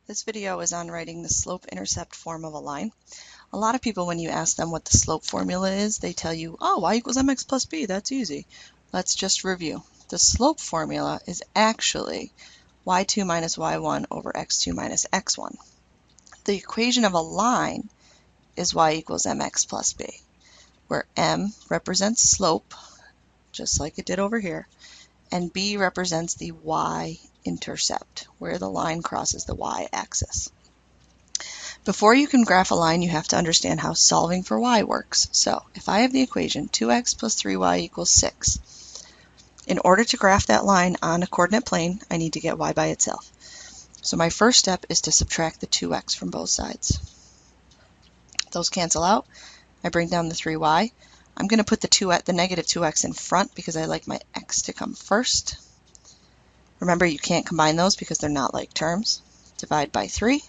This video is on writing the slope-intercept form of a line. A lot of people, when you ask them what the slope formula is, they tell you, oh, y equals mx plus b, that's easy. Let's just review. The slope formula is actually y2 minus y1 over x2 minus x1. The equation of a line is y equals mx plus b, where m represents slope, just like it did over here, and b represents the y-intercept, where the line crosses the y-axis. Before you can graph a line, you have to understand how solving for y works. So if I have the equation 2x plus 3y equals 6, in order to graph that line on a coordinate plane, I need to get y by itself. So my first step is to subtract the 2x from both sides. Those cancel out. I bring down the 3y. I'm going to put the negative 2x in front because I like my x to come first. Remember, you can't combine those because they're not like terms. Divide by 3.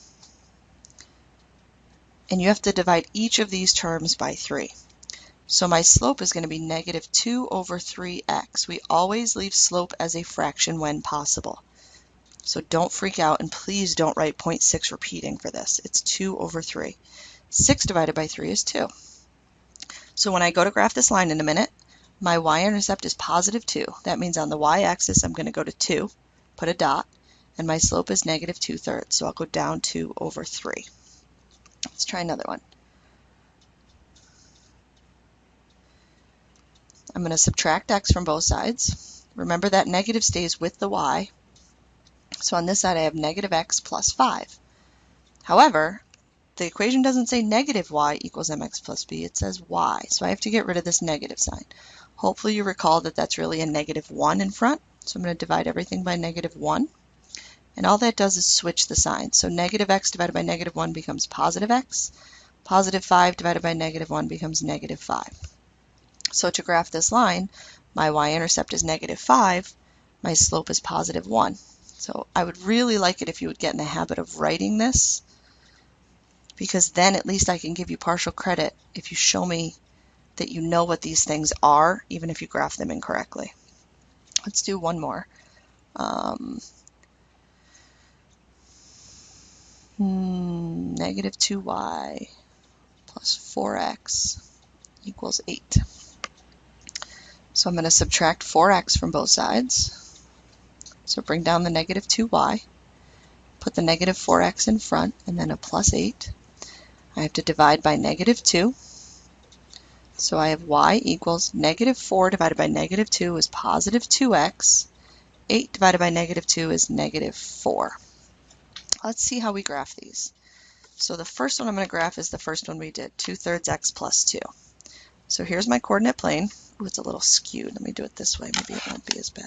And you have to divide each of these terms by 3. So my slope is going to be negative 2 over 3x. We always leave slope as a fraction when possible. So don't freak out, and please don't write 0.6 repeating for this. It's 2 over 3. 6 divided by 3 is 2. So when I go to graph this line in a minute, my y-intercept is positive 2. That means on the y-axis I'm going to go to 2, put a dot, and my slope is negative 2/3. So I'll go down 2 over 3. Let's try another one. I'm going to subtract x from both sides. Remember that negative stays with the y. So on this side I have negative x plus 5. However, the equation doesn't say negative y equals mx plus b, it says y. So I have to get rid of this negative sign. Hopefully you recall that that's really a negative 1 in front. So I'm going to divide everything by negative 1. And all that does is switch the signs. So negative x divided by negative 1 becomes positive x. Positive 5 divided by negative 1 becomes negative 5. So to graph this line, my y-intercept is negative 5. My slope is positive 1. So I would really like it if you would get in the habit of writing this, because then at least I can give you partial credit if you show me that you know what these things are, even if you graph them incorrectly. Let's do one more. Negative 2y plus 4x equals 8. So I'm going to subtract 4x from both sides. So bring down the negative 2y, put the negative 4x in front, and then a plus 8. I have to divide by negative 2. So I have y equals negative 4 divided by negative 2 is positive 2x. 8 divided by negative 2 is negative 4. Let's see how we graph these. So the first one I'm going to graph is the first one we did, 2/3 x plus 2. So here's my coordinate plane. Ooh, it's a little skewed. Let me do it this way. Maybe it won't be as bad.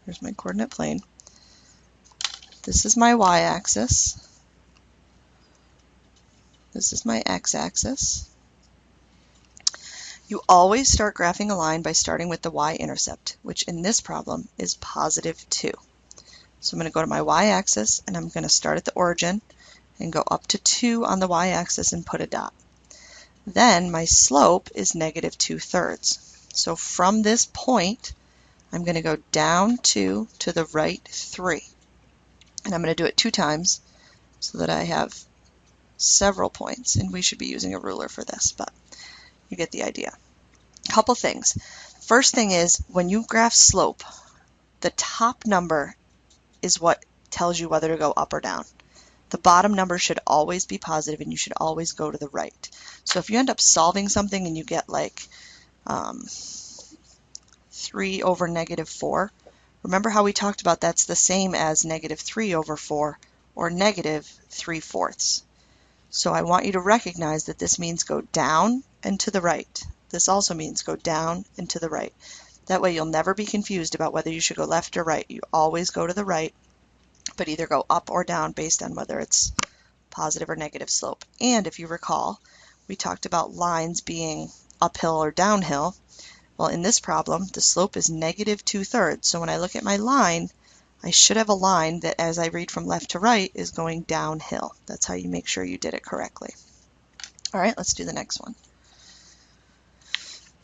Here's my coordinate plane. This is my y-axis. This is my x-axis. You always start graphing a line by starting with the y-intercept, which in this problem is positive 2. So I'm going to go to my y-axis, and I'm going to start at the origin and go up to 2 on the y-axis and put a dot. Then my slope is negative 2/3. So from this point, I'm going to go down 2 to the right 3. And I'm going to do it 2 times so that I have several points. And we should be using a ruler for this, but you get the idea. A couple things. First thing is, when you graph slope, the top number is what tells you whether to go up or down. The bottom number should always be positive, and you should always go to the right. So if you end up solving something and you get like 3 over negative 4, remember how we talked about that's the same as negative 3 over 4 or negative 3/4. So I want you to recognize that this means go down and to the right. This also means go down and to the right. That way you'll never be confused about whether you should go left or right. You always go to the right, but either go up or down based on whether it's positive or negative slope. And if you recall, we talked about lines being uphill or downhill. Well, in this problem, the slope is negative 2/3. So when I look at my line, I should have a line that, as I read from left to right, is going downhill. That's how you make sure you did it correctly. All right, let's do the next one.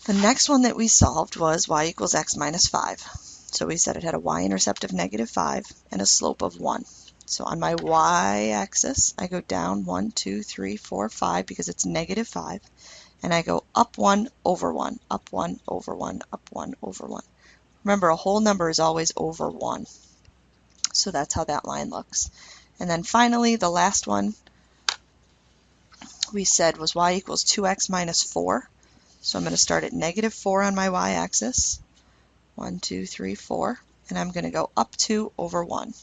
The next one that we solved was y equals x minus 5. So we said it had a y-intercept of -5 and a slope of 1. So on my y-axis, I go down 1, 2, 3, 4, 5 because it's -5, and I go up 1 over 1, up 1 over 1, up 1 over 1. Remember, a whole number is always over 1. So that's how that line looks. And then finally, the last one we said was y equals 2x minus 4. So I'm going to start at -4 on my y-axis. 1, 2, 3, 4. And I'm going to go up 2 over 1.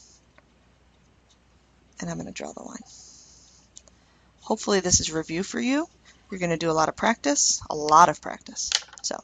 And I'm going to draw the line. Hopefully this is review for you. You're going to do a lot of practice, a lot of practice. So.